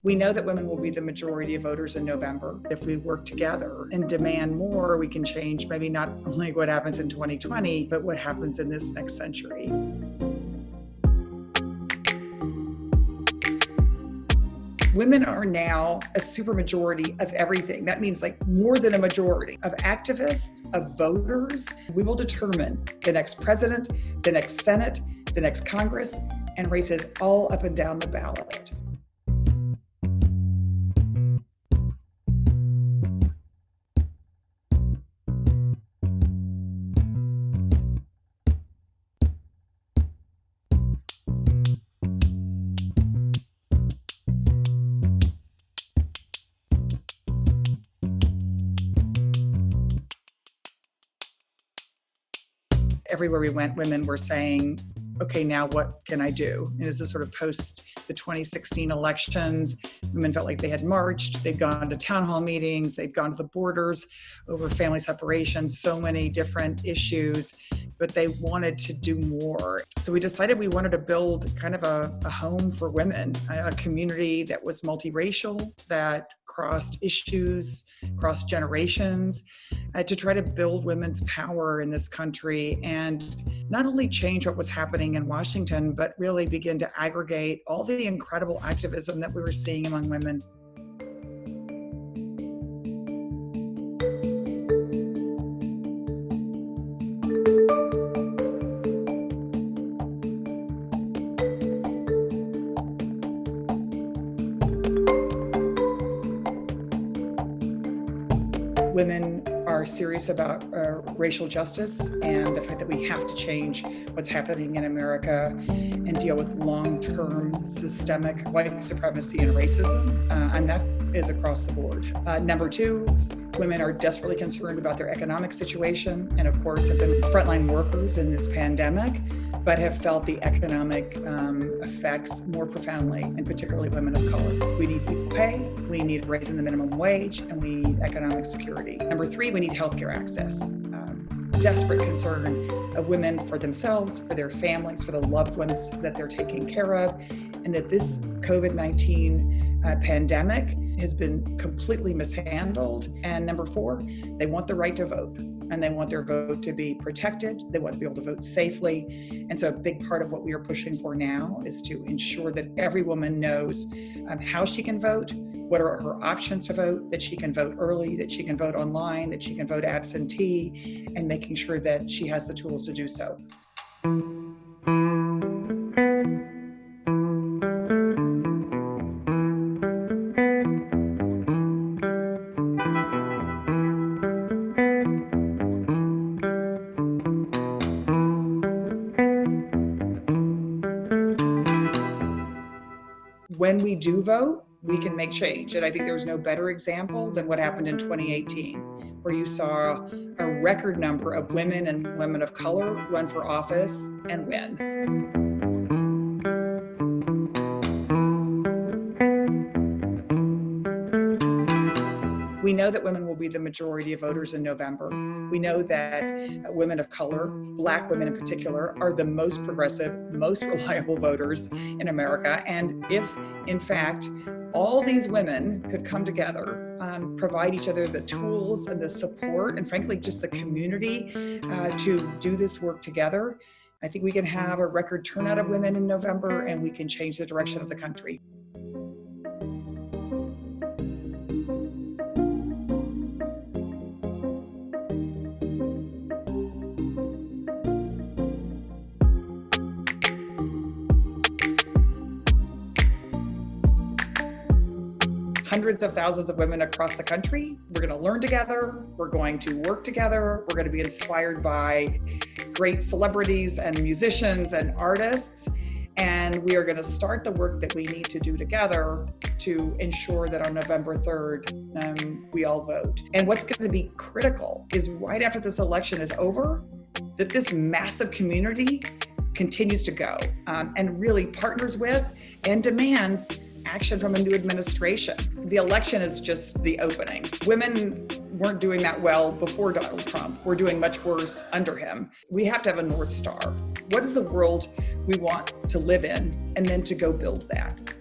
We know that women will be the majority of voters in November. If we work together and demand more, we can change maybe not only what happens in 2020, but what happens in this next century. Women are now a supermajority of everything. That means like more than a majority of activists, of voters. We will determine the next president, the next Senate, the next Congress, and races all up and down the ballot. Everywhere we went, women were saying, okay, now what can I do? And this is sort of post the 2016 elections. Women felt like they had marched, they'd gone to town hall meetings, they'd gone to the borders over family separation, so many different issues, but they wanted to do more. So we decided we wanted to build kind of a home for women, a community that was multiracial, that crossed issues, crossed generations, to try to build women's power in this country and not only change what was happening in Washington, but really begin to aggregate all the incredible activism that we were seeing among women. Women are serious about racial justice and the fact that we have to change what's happening in America and deal with long-term systemic white supremacy and racism, and that is across the board. Number two, women are desperately concerned about their economic situation and of course have been frontline workers in this pandemic, but have felt the economic effects more profoundly, and particularly women of color. We need equal pay, we need raising the minimum wage, and we need economic security. Number three, we need healthcare access. Desperate concern of women for themselves, for their families, for the loved ones that they're taking care of, and that this COVID-19 pandemic has been completely mishandled. And number four, they want the right to vote. And they want their vote to be protected. They want to be able to vote safely. And so a big part of what we are pushing for now is to ensure that every woman knows how she can vote, what are her options to vote, that she can vote early, that she can vote online, that she can vote absentee, and making sure that she has the tools to do so. When we do vote, we can make change. And I think there was no better example than what happened in 2018, where you saw a record number of women and women of color run for office and win. We know that women will be the majority of voters in November. We know that women of color, Black women in particular, are the most progressive, most reliable voters in America. And if, in fact, all these women could come together, provide each other the tools and the support, and frankly, just the community to do this work together, I think we can have a record turnout of women in November, and we can change the direction of the country. Hundreds of thousands of women across the country. We're going to learn together. We're going to work together. We're going to be inspired by great celebrities and musicians and artists. And we are going to start the work that we need to do together to ensure that on November 3rd, we all vote. And what's going to be critical is right after this election is over, that this massive community continues to go and really partners with and demands action from a new administration. The election is just the opening. Women weren't doing that well before Donald Trump. We're doing much worse under him. We have to have a North Star. What is the world we want to live in, and then to go build that?